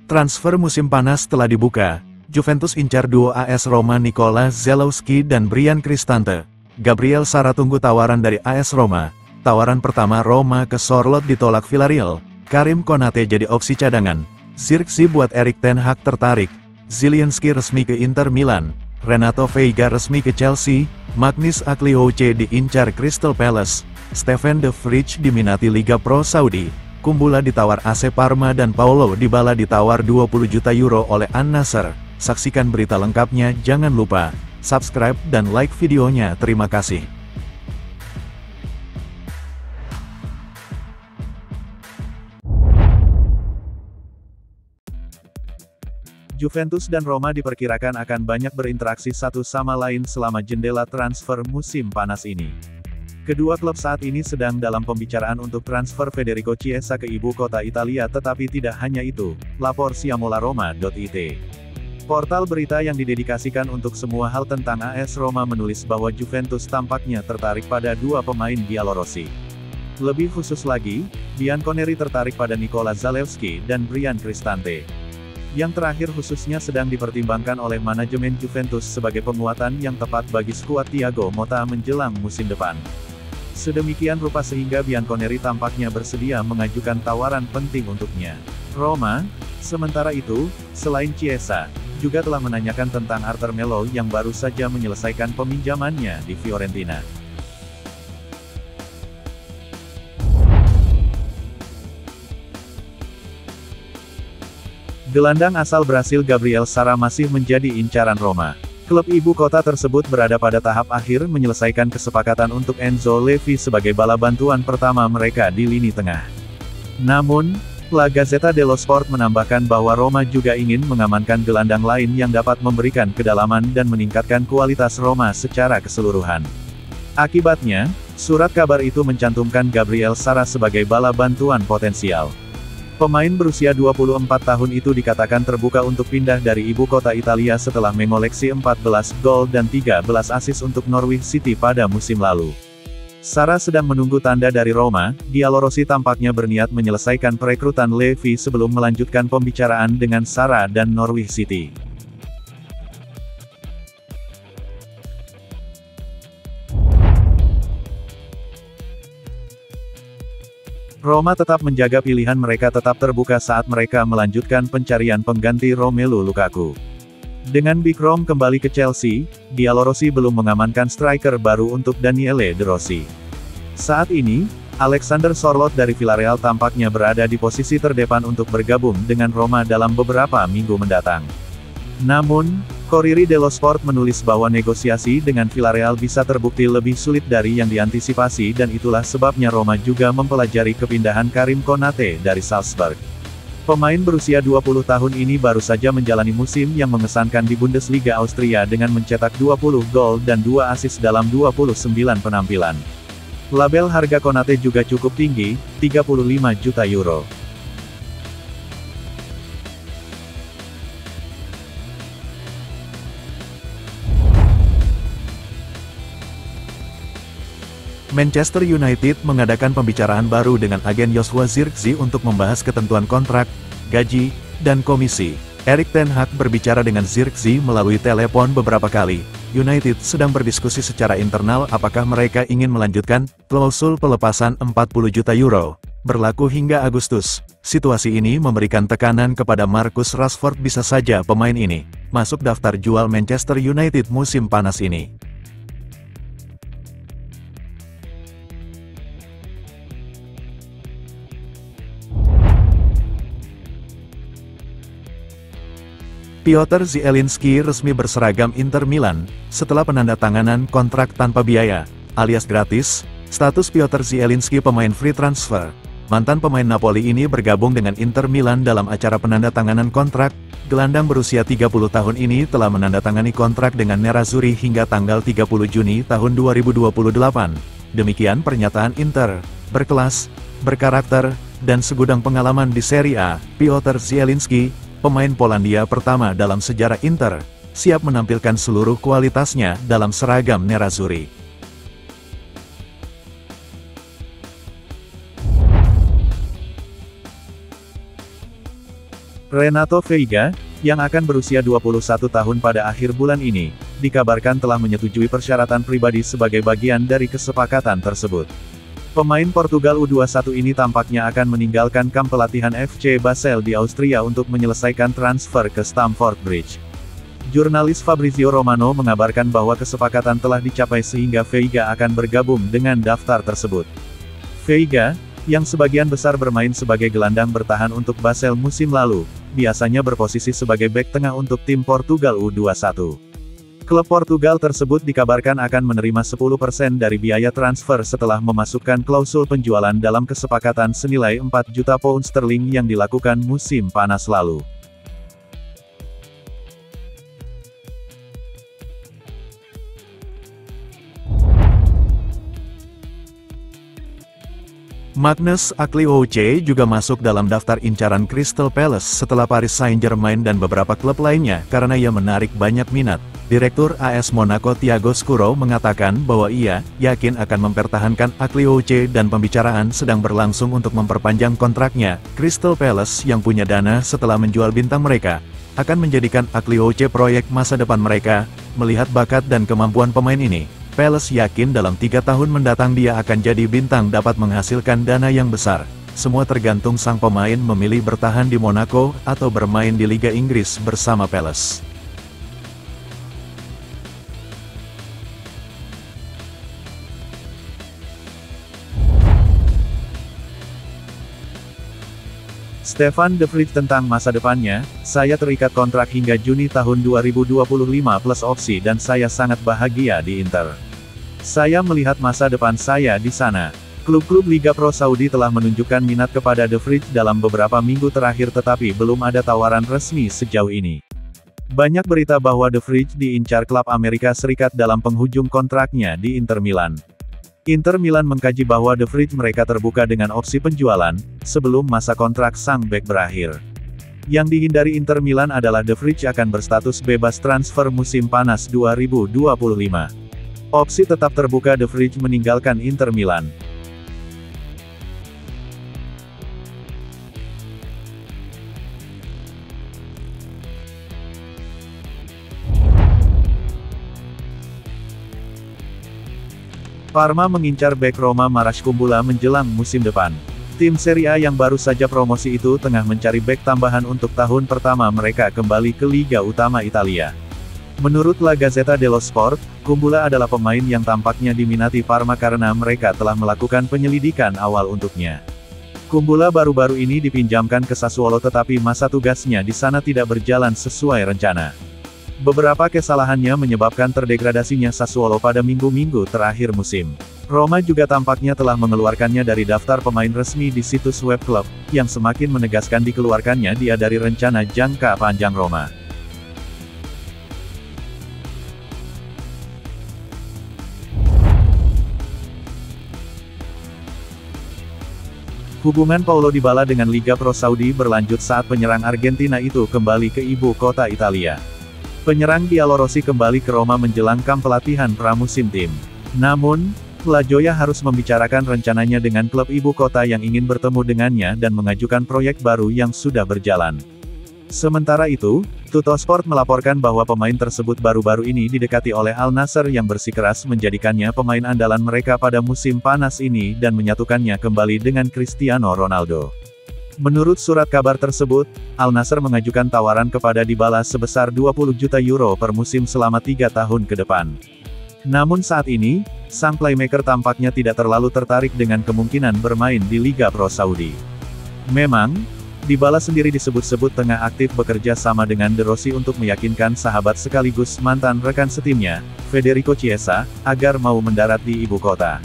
Transfer musim panas telah dibuka. Juventus incar duo AS Roma Nikola Zalewski dan Bryan Cristante. Gabriel Sara tunggu tawaran dari AS Roma. Tawaran pertama Roma ke Sorloth ditolak Villarreal. Karim Konate jadi opsi cadangan. Zirkzee buat Erik ten Hag tertarik. Zielinski resmi ke Inter Milan. Renato Veiga resmi ke Chelsea. Magnus Aklioche diincar Crystal Palace. Steven de Vrij diminati Liga Pro Saudi. Kumbula ditawar AC Parma dan Paulo Dybala ditawar 20 juta euro oleh Al-Nassr. Saksikan berita lengkapnya, jangan lupa subscribe dan like videonya, terima kasih. Juventus dan Roma diperkirakan akan banyak berinteraksi satu sama lain selama jendela transfer musim panas ini. Kedua klub saat ini sedang dalam pembicaraan untuk transfer Federico Chiesa ke ibu kota Italia, tetapi tidak hanya itu, lapor siamolaroma.it. Portal berita yang didedikasikan untuk semua hal tentang AS Roma menulis bahwa Juventus tampaknya tertarik pada dua pemain Bielorussi. Lebih khusus lagi, Bianconeri tertarik pada Nikola Zalewski dan Bryan Cristante. Yang terakhir khususnya sedang dipertimbangkan oleh manajemen Juventus sebagai penguatan yang tepat bagi skuad Thiago Motta menjelang musim depan. Sedemikian rupa sehingga Bianconeri tampaknya bersedia mengajukan tawaran penting untuknya. Roma, sementara itu, selain Chiesa, juga telah menanyakan tentang Arthur Melo yang baru saja menyelesaikan peminjamannya di Fiorentina. Gelandang asal Brasil Gabriel Sara masih menjadi incaran Roma. Klub ibu kota tersebut berada pada tahap akhir menyelesaikan kesepakatan untuk Enzo Levi sebagai bala bantuan pertama mereka di lini tengah. Namun, La Gazzetta dello Sport menambahkan bahwa Roma juga ingin mengamankan gelandang lain yang dapat memberikan kedalaman dan meningkatkan kualitas Roma secara keseluruhan. Akibatnya, surat kabar itu mencantumkan Gabriel Sara sebagai bala bantuan potensial. Pemain berusia 24 tahun itu dikatakan terbuka untuk pindah dari ibu kota Italia setelah mengoleksi 14 gol dan 13 assist untuk Norwich City pada musim lalu. Sara sedang menunggu tanda dari Roma. Bielorussi tampaknya berniat menyelesaikan perekrutan Levi sebelum melanjutkan pembicaraan dengan Sara dan Norwich City. Roma tetap menjaga pilihan mereka tetap terbuka saat mereka melanjutkan pencarian pengganti Romelu Lukaku. Dengan Big Rom kembali ke Chelsea, Bielorussi belum mengamankan striker baru untuk Daniele De Rossi. Saat ini, Alexander Sorloth dari Villarreal tampaknya berada di posisi terdepan untuk bergabung dengan Roma dalam beberapa minggu mendatang. Namun, Corriere dello Sport menulis bahwa negosiasi dengan Villarreal bisa terbukti lebih sulit dari yang diantisipasi dan itulah sebabnya Roma juga mempelajari kepindahan Karim Konate dari Salzburg. Pemain berusia 20 tahun ini baru saja menjalani musim yang mengesankan di Bundesliga Austria dengan mencetak 20 gol dan 2 assist dalam 29 penampilan. Label harga Konate juga cukup tinggi, 35 juta euro. Manchester United mengadakan pembicaraan baru dengan agen Joshua Zirkzee untuk membahas ketentuan kontrak, gaji, dan komisi. Erik ten Hag berbicara dengan Zirkzee melalui telepon beberapa kali. United sedang berdiskusi secara internal apakah mereka ingin melanjutkan klausul pelepasan 40 juta euro, berlaku hingga Agustus. Situasi ini memberikan tekanan kepada Marcus Rashford, bisa saja pemain ini masuk daftar jual Manchester United musim panas ini. Piotr Zielinski resmi berseragam Inter Milan, setelah penandatanganan kontrak tanpa biaya, alias gratis. Status Piotr Zielinski pemain free transfer. Mantan pemain Napoli ini bergabung dengan Inter Milan dalam acara penandatanganan kontrak. Gelandang berusia 30 tahun ini telah menandatangani kontrak dengan Nerazzurri hingga tanggal 30 Juni tahun 2028. Demikian pernyataan Inter, berkelas, berkarakter, dan segudang pengalaman di Serie A. Piotr Zielinski, pemain Polandia pertama dalam sejarah Inter, siap menampilkan seluruh kualitasnya dalam seragam Nerazzurri. Renato Veiga, yang akan berusia 21 tahun pada akhir bulan ini, dikabarkan telah menyetujui persyaratan pribadi sebagai bagian dari kesepakatan tersebut. Pemain Portugal U21 ini tampaknya akan meninggalkan kamp pelatihan FC Basel di Austria untuk menyelesaikan transfer ke Stamford Bridge. Jurnalis Fabrizio Romano mengabarkan bahwa kesepakatan telah dicapai sehingga Veiga akan bergabung dengan daftar tersebut. Veiga, yang sebagian besar bermain sebagai gelandang bertahan untuk Basel musim lalu, biasanya berposisi sebagai bek tengah untuk tim Portugal U21. Klub Portugal tersebut dikabarkan akan menerima 10% dari biaya transfer setelah memasukkan klausul penjualan dalam kesepakatan senilai 4 juta pound sterling yang dilakukan musim panas lalu. Magnus Akliouche juga masuk dalam daftar incaran Crystal Palace setelah Paris Saint-Germain dan beberapa klub lainnya karena ia menarik banyak minat. Direktur AS Monaco Thiago Scuro mengatakan bahwa ia yakin akan mempertahankan Akliouche dan pembicaraan sedang berlangsung untuk memperpanjang kontraknya. Crystal Palace yang punya dana setelah menjual bintang mereka, akan menjadikan Akliouche proyek masa depan mereka. Melihat bakat dan kemampuan pemain ini, Palace yakin dalam 3 tahun mendatang dia akan jadi bintang dapat menghasilkan dana yang besar. Semua tergantung sang pemain memilih bertahan di Monaco atau bermain di Liga Inggris bersama Palace. Stefan de Vrij tentang masa depannya, saya terikat kontrak hingga Juni tahun 2025 plus opsi dan saya sangat bahagia di Inter. Saya melihat masa depan saya di sana. Klub-klub Liga Pro Saudi telah menunjukkan minat kepada de Vrij dalam beberapa minggu terakhir tetapi belum ada tawaran resmi sejauh ini. Banyak berita bahwa de Vrij diincar klub Amerika Serikat dalam penghujung kontraknya di Inter Milan. Inter Milan mengkaji bahwa de Vrij mereka terbuka dengan opsi penjualan, sebelum masa kontrak sang bek berakhir. Yang dihindari Inter Milan adalah de Vrij akan berstatus bebas transfer musim panas 2025. Opsi tetap terbuka de Vrij meninggalkan Inter Milan. Parma mengincar bek Roma Marash Kumbula menjelang musim depan. Tim Serie A yang baru saja promosi itu tengah mencari bek tambahan untuk tahun pertama mereka kembali ke Liga Utama Italia. Menurut La Gazzetta dello Sport, Kumbula adalah pemain yang tampaknya diminati Parma karena mereka telah melakukan penyelidikan awal untuknya. Kumbula baru-baru ini dipinjamkan ke Sassuolo tetapi masa tugasnya di sana tidak berjalan sesuai rencana. Beberapa kesalahannya menyebabkan terdegradasinya Sassuolo pada minggu-minggu terakhir musim. Roma juga tampaknya telah mengeluarkannya dari daftar pemain resmi di situs web klub, yang semakin menegaskan dikeluarkannya dia dari rencana jangka panjang Roma. Hubungan Paulo Dybala dengan Liga Pro Saudi berlanjut saat penyerang Argentina itu kembali ke ibu kota Italia. Penyerang Giallorossi kembali ke Roma menjelang kamp pelatihan pramusim tim. Namun, La Joya harus membicarakan rencananya dengan klub ibu kota yang ingin bertemu dengannya dan mengajukan proyek baru yang sudah berjalan. Sementara itu, Tuttosport melaporkan bahwa pemain tersebut baru-baru ini didekati oleh Al Nassr yang bersikeras menjadikannya pemain andalan mereka pada musim panas ini dan menyatukannya kembali dengan Cristiano Ronaldo. Menurut surat kabar tersebut, Al Nassr mengajukan tawaran kepada Dybala sebesar 20 juta euro per musim selama 3 tahun ke depan. Namun saat ini, sang playmaker tampaknya tidak terlalu tertarik dengan kemungkinan bermain di Liga Pro Saudi. Memang, Dybala sendiri disebut-sebut tengah aktif bekerja sama dengan De Rossi untuk meyakinkan sahabat sekaligus mantan rekan setimnya, Federico Chiesa, agar mau mendarat di ibu kota.